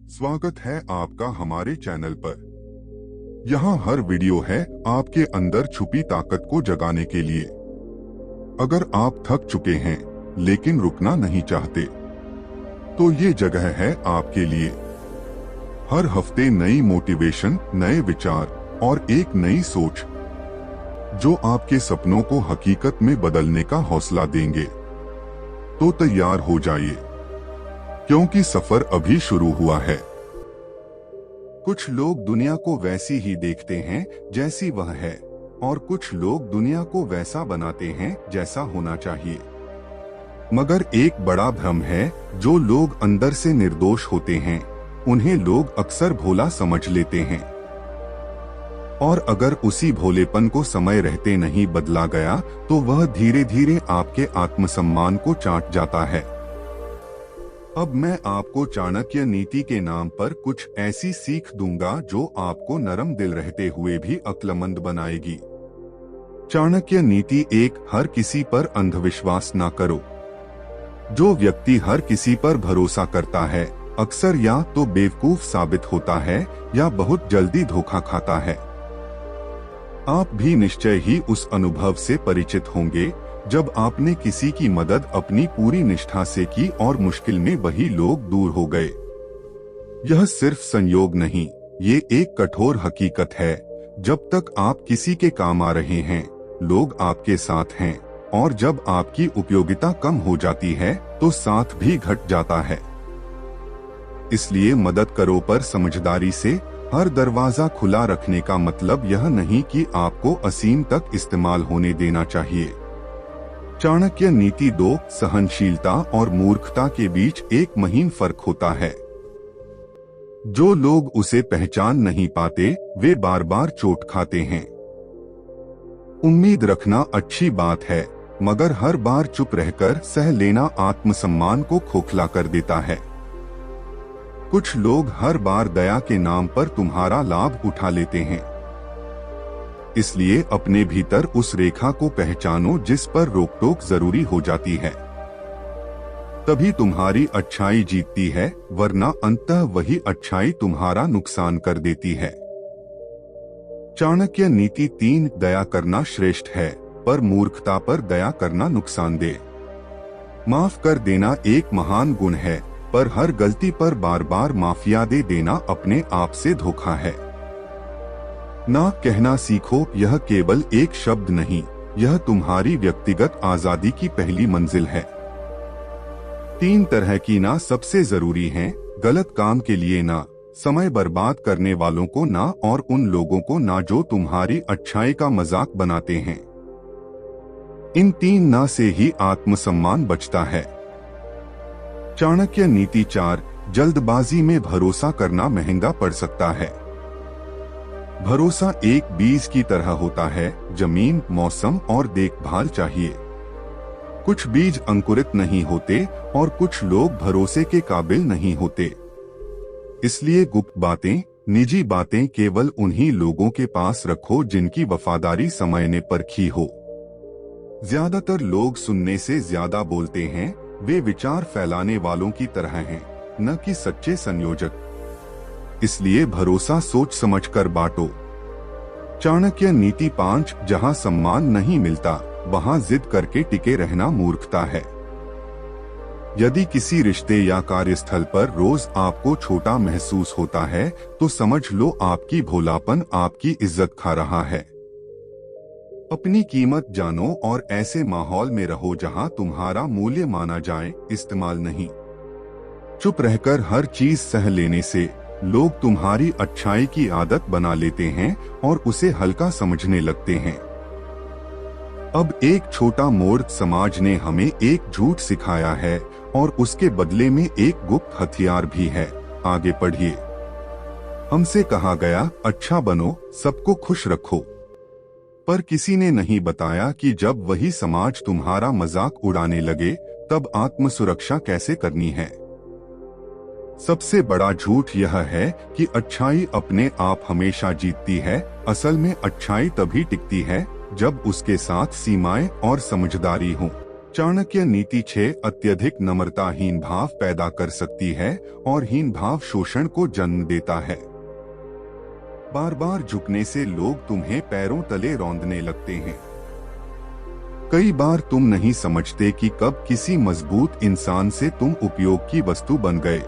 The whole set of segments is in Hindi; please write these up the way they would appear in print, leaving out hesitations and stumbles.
स्वागत है आपका हमारे चैनल पर। यहाँ हर वीडियो है आपके अंदर छुपी ताकत को जगाने के लिए। अगर आप थक चुके हैं लेकिन रुकना नहीं चाहते, तो ये जगह है आपके लिए। हर हफ्ते नई मोटिवेशन, नए विचार और एक नई सोच जो आपके सपनों को हकीकत में बदलने का हौसला देंगे। तो तैयार हो जाइए, क्योंकि सफर अभी शुरू हुआ है। कुछ लोग दुनिया को वैसी ही देखते हैं जैसी वह है, और कुछ लोग दुनिया को वैसा बनाते हैं जैसा होना चाहिए। मगर एक बड़ा भ्रम है, जो लोग अंदर से निर्दोष होते हैं उन्हें लोग अक्सर भोला समझ लेते हैं। और अगर उसी भोलेपन को समय रहते नहीं बदला गया, तो वह धीरे धीरे आपके आत्मसम्मान को चाट जाता है। अब मैं आपको चाणक्य नीति के नाम पर कुछ ऐसी सीख दूंगा जो आपको नरम दिल रहते हुए भी अक्लमंद बनाएगी। चाणक्य नीति एक, हर किसी पर अंधविश्वास ना करो। जो व्यक्ति हर किसी पर भरोसा करता है अक्सर या तो बेवकूफ साबित होता है या बहुत जल्दी धोखा खाता है। आप भी निश्चय ही उस अनुभव से परिचित होंगे जब आपने किसी की मदद अपनी पूरी निष्ठा से की और मुश्किल में वही लोग दूर हो गए। यह सिर्फ संयोग नहीं, ये एक कठोर हकीकत है। जब तक आप किसी के काम आ रहे हैं, लोग आपके साथ हैं, और जब आपकी उपयोगिता कम हो जाती है तो साथ भी घट जाता है। इसलिए मदद करो, पर समझदारी से। हर दरवाजा खुला रखने का मतलब यह नहीं कि आपको असीम तक इस्तेमाल होने देना चाहिए। चाणक्य नीति 2, सहनशीलता और मूर्खता के बीच एक महीन फर्क होता है। जो लोग उसे पहचान नहीं पाते वे बार बार चोट खाते हैं। उम्मीद रखना अच्छी बात है, मगर हर बार चुप रहकर सह लेना आत्मसम्मान को खोखला कर देता है। कुछ लोग हर बार दया के नाम पर तुम्हारा लाभ उठा लेते हैं। इसलिए अपने भीतर उस रेखा को पहचानो जिस पर रोक टोक जरूरी हो जाती है। तभी तुम्हारी अच्छाई जीतती है, वरना अंततः वही अच्छाई तुम्हारा नुकसान कर देती है। चाणक्य नीति 3, दया करना श्रेष्ठ है, पर मूर्खता पर दया करना नुकसानदेह। माफ कर देना एक महान गुण है, पर हर गलती पर बार बार माफियादे देना अपने आप से धोखा है। ना कहना सीखो, यह केवल एक शब्द नहीं, यह तुम्हारी व्यक्तिगत आजादी की पहली मंजिल है। 3 तरह की ना सबसे जरूरी हैं, गलत काम के लिए ना, समय बर्बाद करने वालों को ना, और उन लोगों को ना जो तुम्हारी अच्छाई का मजाक बनाते हैं। इन 3 ना से ही आत्मसम्मान बचता है। चाणक्य नीति 4, जल्दबाजी में भरोसा करना महंगा पड़ सकता है। भरोसा एक बीज की तरह होता है, जमीन, मौसम और देखभाल चाहिए। कुछ बीज अंकुरित नहीं होते और कुछ लोग भरोसे के काबिल नहीं होते। इसलिए गुप्त बातें, निजी बातें केवल उन्हीं लोगों के पास रखो जिनकी वफादारी समय ने परखी हो। ज्यादातर लोग सुनने से ज्यादा बोलते हैं। वे विचार फैलाने वालों की तरह हैं, न कि सच्चे संयोजक। इसलिए भरोसा सोच समझकर बांटो। चाणक्य नीति 5, जहां सम्मान नहीं मिलता वहां जिद करके टिके रहना मूर्खता है। यदि किसी रिश्ते या कार्यस्थल पर रोज आपको छोटा महसूस होता है, तो समझ लो आपकी भोलापन आपकी इज्जत खा रहा है। अपनी कीमत जानो और ऐसे माहौल में रहो जहां तुम्हारा मूल्य माना जाए, इस्तेमाल नहीं। चुप रहकर हर चीज सह लेने से लोग तुम्हारी अच्छाई की आदत बना लेते हैं और उसे हल्का समझने लगते हैं। अब एक छोटा मूर्ख समाज ने हमें एक झूठ सिखाया है और उसके बदले में एक गुप्त हथियार भी है। आगे पढ़िए। हमसे कहा गया, अच्छा बनो, सबको खुश रखो। पर किसी ने नहीं बताया कि जब वही समाज तुम्हारा मजाक उड़ाने लगे, तब आत्मसुरक्षा कैसे करनी है। सबसे बड़ा झूठ यह है कि अच्छाई अपने आप हमेशा जीतती है। असल में अच्छाई तभी टिकती है जब उसके साथ सीमाएं और समझदारी हो। चाणक्य नीति 6 अत्यधिक नम्रता हीन भाव पैदा कर सकती है और हीन भाव शोषण को जन्म देता है। बार बार झुकने से लोग तुम्हें पैरों तले रौंदने लगते हैं। कई बार तुम नहीं समझते कि कब किसी मजबूत इंसान से तुम उपयोग की वस्तु बन गए।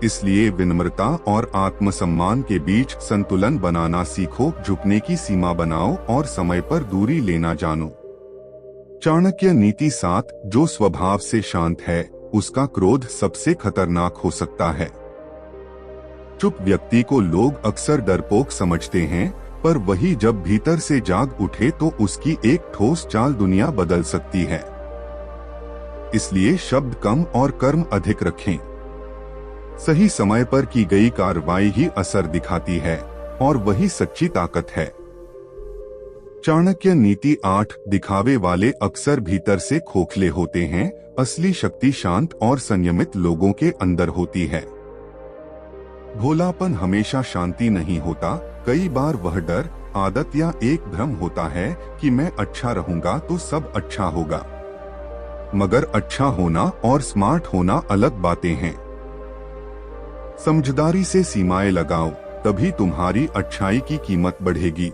इसलिए विनम्रता और आत्मसम्मान के बीच संतुलन बनाना सीखो, झुकने की सीमा बनाओ और समय पर दूरी लेना जानो। चाणक्य नीति 7 जो स्वभाव से शांत है उसका क्रोध सबसे खतरनाक हो सकता है। चुप व्यक्ति को लोग अक्सर डरपोक समझते हैं, पर वही जब भीतर से जाग उठे तो उसकी एक ठोस चाल दुनिया बदल सकती है। इसलिए शब्द कम और कर्म अधिक रखें। सही समय पर की गई कार्रवाई ही असर दिखाती है और वही सच्ची ताकत है। चाणक्य नीति 8 दिखावे वाले अक्सर भीतर से खोखले होते हैं, असली शक्ति शांत और संयमित लोगों के अंदर होती है। भोलापन हमेशा शांति नहीं होता, कई बार वह डर, आदत या एक भ्रम होता है कि मैं अच्छा रहूंगा तो सब अच्छा होगा। मगर अच्छा होना और स्मार्ट होना अलग बातें हैं। समझदारी से सीमाएं लगाओ, तभी तुम्हारी अच्छाई की कीमत बढ़ेगी।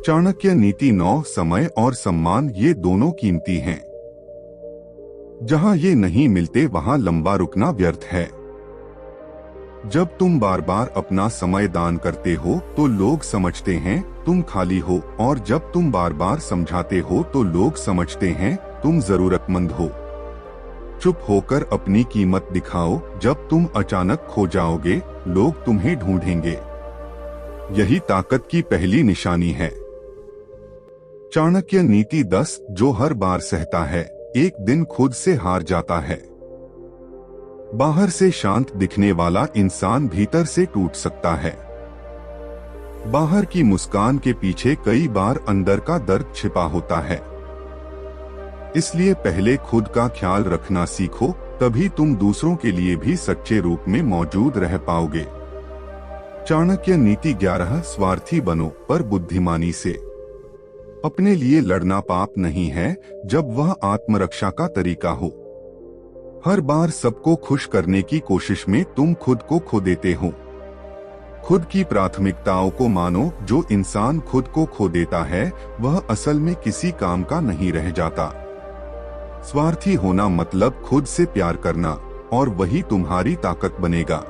चाणक्य नीति 9 समय और सम्मान ये दोनों कीमती हैं। जहां ये नहीं मिलते वहां लंबा रुकना व्यर्थ है। जब तुम बार बार अपना समय दान करते हो तो लोग समझते हैं तुम खाली हो, और जब तुम बार बार समझाते हो तो लोग समझते हैं तुम जरूरतमंद हो। चुप होकर अपनी कीमत दिखाओ, जब तुम अचानक खो जाओगे लोग तुम्हें ढूंढेंगे। यही ताकत की पहली निशानी है। चाणक्य नीति 10 जो हर बार सहता है एक दिन खुद से हार जाता है। बाहर से शांत दिखने वाला इंसान भीतर से टूट सकता है। बाहर की मुस्कान के पीछे कई बार अंदर का दर्द छिपा होता है। इसलिए पहले खुद का ख्याल रखना सीखो, तभी तुम दूसरों के लिए भी सच्चे रूप में मौजूद रह पाओगे। चाणक्य नीति 11 स्वार्थी बनो पर बुद्धिमानी से। अपने लिए लड़ना पाप नहीं है जब वह आत्मरक्षा का तरीका हो। हर बार सबको खुश करने की कोशिश में तुम खुद को खो देते हो। खुद की प्राथमिकताओं को मानो, जो इंसान खुद को खो देता है वह असल में किसी काम का नहीं रह जाता। स्वार्थी होना मतलब खुद से प्यार करना, और वही तुम्हारी ताकत बनेगा।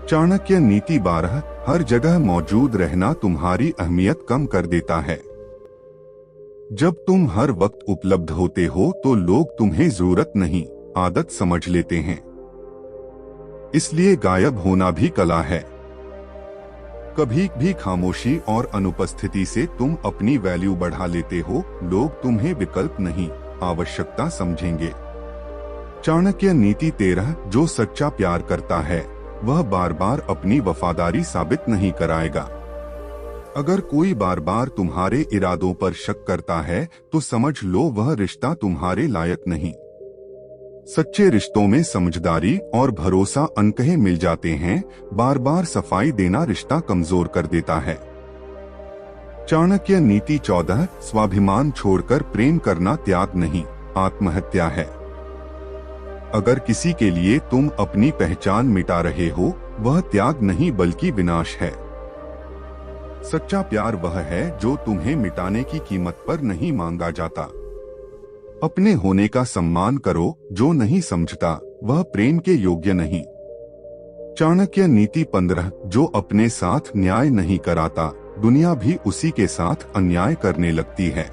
चाणक्य नीति 12 हर जगह मौजूद रहना तुम्हारी अहमियत कम कर देता है। जब तुम हर वक्त उपलब्ध होते हो तो लोग तुम्हें जरूरत नहीं आदत समझ लेते हैं। इसलिए गायब होना भी कला है। कभी भी खामोशी और अनुपस्थिति से तुम अपनी वैल्यू बढ़ा लेते हो। लोग तुम्हें विकल्प नहीं आवश्यकता समझेंगे। चाणक्य नीति 13 जो सच्चा प्यार करता है वह बार बार अपनी वफादारी साबित नहीं कराएगा। अगर कोई बार बार तुम्हारे इरादों पर शक करता है तो समझ लो वह रिश्ता तुम्हारे लायक नहीं। सच्चे रिश्तों में समझदारी और भरोसा अनकहे मिल जाते हैं। बार बार सफाई देना रिश्ता कमजोर कर देता है। चाणक्य नीति 14 स्वाभिमान छोड़कर प्रेम करना त्याग नहीं आत्महत्या है। अगर किसी के लिए तुम अपनी पहचान मिटा रहे हो वह त्याग नहीं बल्कि विनाश है। सच्चा प्यार वह है जो तुम्हें मिटाने की कीमत पर नहीं मांगा जाता। अपने होने का सम्मान करो, जो नहीं समझता वह प्रेम के योग्य नहीं। चाणक्य नीति 15 जो अपने साथ न्याय नहीं कराता दुनिया भी उसी के साथ अन्याय करने लगती है।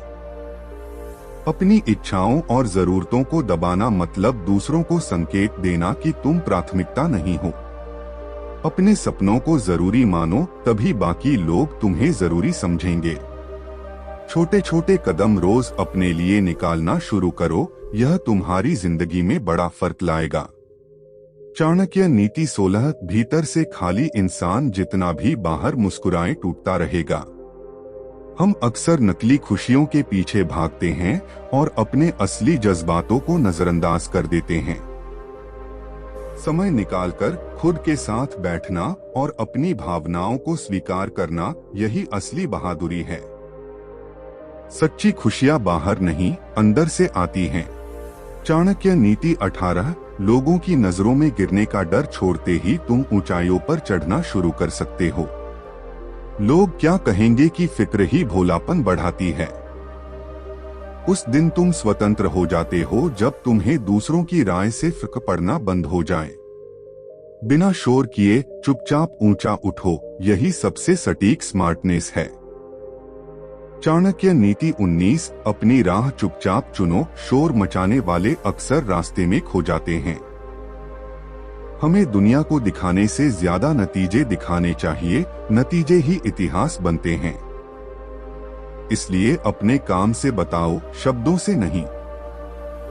अपनी इच्छाओं और जरूरतों को दबाना मतलब दूसरों को संकेत देना कि तुम प्राथमिकता नहीं हो। अपने सपनों को जरूरी मानो, तभी बाकी लोग तुम्हें जरूरी समझेंगे। छोटे छोटे कदम रोज अपने लिए निकालना शुरू करो, यह तुम्हारी जिंदगी में बड़ा फर्क लाएगा। चाणक्य नीति 16 भीतर से खाली इंसान जितना भी बाहर मुस्कुराए टूटता रहेगा। हम अक्सर नकली खुशियों के पीछे भागते हैं और अपने असली जज्बातों को नजरअंदाज कर देते हैं। समय निकालकर खुद के साथ बैठना और अपनी भावनाओं को स्वीकार करना, यही असली बहादुरी है। सच्ची खुशियां बाहर नहीं, अंदर से आती हैं। चाणक्य नीति 18। लोगों की नजरों में गिरने का डर छोड़ते ही तुम ऊंचाइयों पर चढ़ना शुरू कर सकते हो। लोग क्या कहेंगे की फिक्र ही भोलापन बढ़ाती है। उस दिन तुम स्वतंत्र हो जाते हो जब तुम्हें दूसरों की राय से फर्क पड़ना बंद हो जाए। बिना शोर किए चुपचाप ऊंचा उठो, यही सबसे सटीक स्मार्टनेस है। चाणक्य नीति 19। अपनी राह चुपचाप चुनो, शोर मचाने वाले अक्सर रास्ते में खो जाते हैं। हमें दुनिया को दिखाने से ज्यादा नतीजे दिखाने चाहिए, नतीजे ही इतिहास बनते हैं। इसलिए अपने काम से बताओ, शब्दों से नहीं।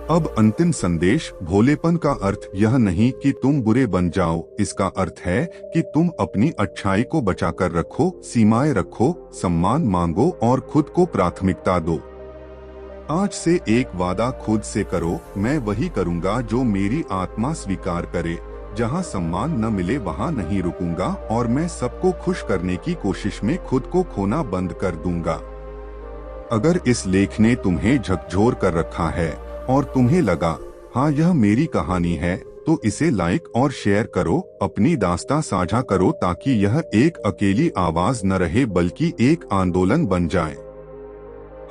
अब अंतिम संदेश। भोलेपन का अर्थ यह नहीं कि तुम बुरे बन जाओ, इसका अर्थ है कि तुम अपनी अच्छाई को बचाकर रखो, सीमाएं रखो, सम्मान मांगो और खुद को प्राथमिकता दो। आज से एक वादा खुद से करो, मैं वही करूंगा जो मेरी आत्मा स्वीकार करे। जहां सम्मान न मिले वहां नहीं रुकूंगा और मैं सबको खुश करने की कोशिश में खुद को खोना बंद कर दूंगा। अगर इस लेख ने तुम्हें झकझोर कर रखा है और तुम्हें लगा हाँ यह मेरी कहानी है, तो इसे लाइक और शेयर करो, अपनी दास्तां साझा करो ताकि यह एक अकेली आवाज न रहे बल्कि एक आंदोलन बन जाए।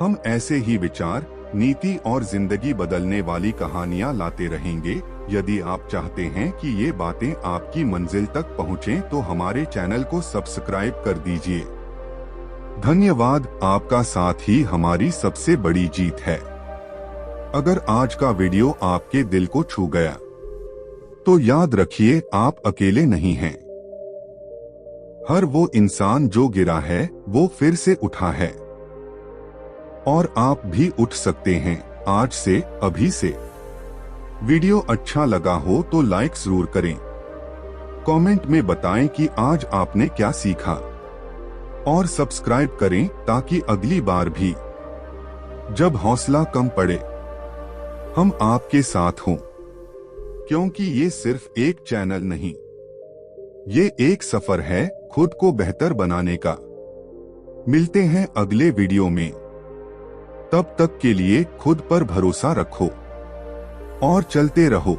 हम ऐसे ही विचार, नीति और जिंदगी बदलने वाली कहानियां लाते रहेंगे। यदि आप चाहते हैं कि ये बातें आपकी मंजिल तक पहुँचें तो हमारे चैनल को सब्सक्राइब कर दीजिए। धन्यवाद, आपका साथ ही हमारी सबसे बड़ी जीत है। अगर आज का वीडियो आपके दिल को छू गया तो याद रखिए आप अकेले नहीं हैं। हर वो इंसान जो गिरा है वो फिर से उठा है और आप भी उठ सकते हैं आज से, अभी से। वीडियो अच्छा लगा हो तो लाइक जरूर करें। कमेंट में बताएं कि आज आपने क्या सीखा और सब्सक्राइब करें ताकि अगली बार भी जब हौसला कम पड़े हम आपके साथ हों। क्योंकि ये सिर्फ एक चैनल नहीं, ये एक सफर है खुद को बेहतर बनाने का। मिलते हैं अगले वीडियो में, तब तक के लिए खुद पर भरोसा रखो और चलते रहो।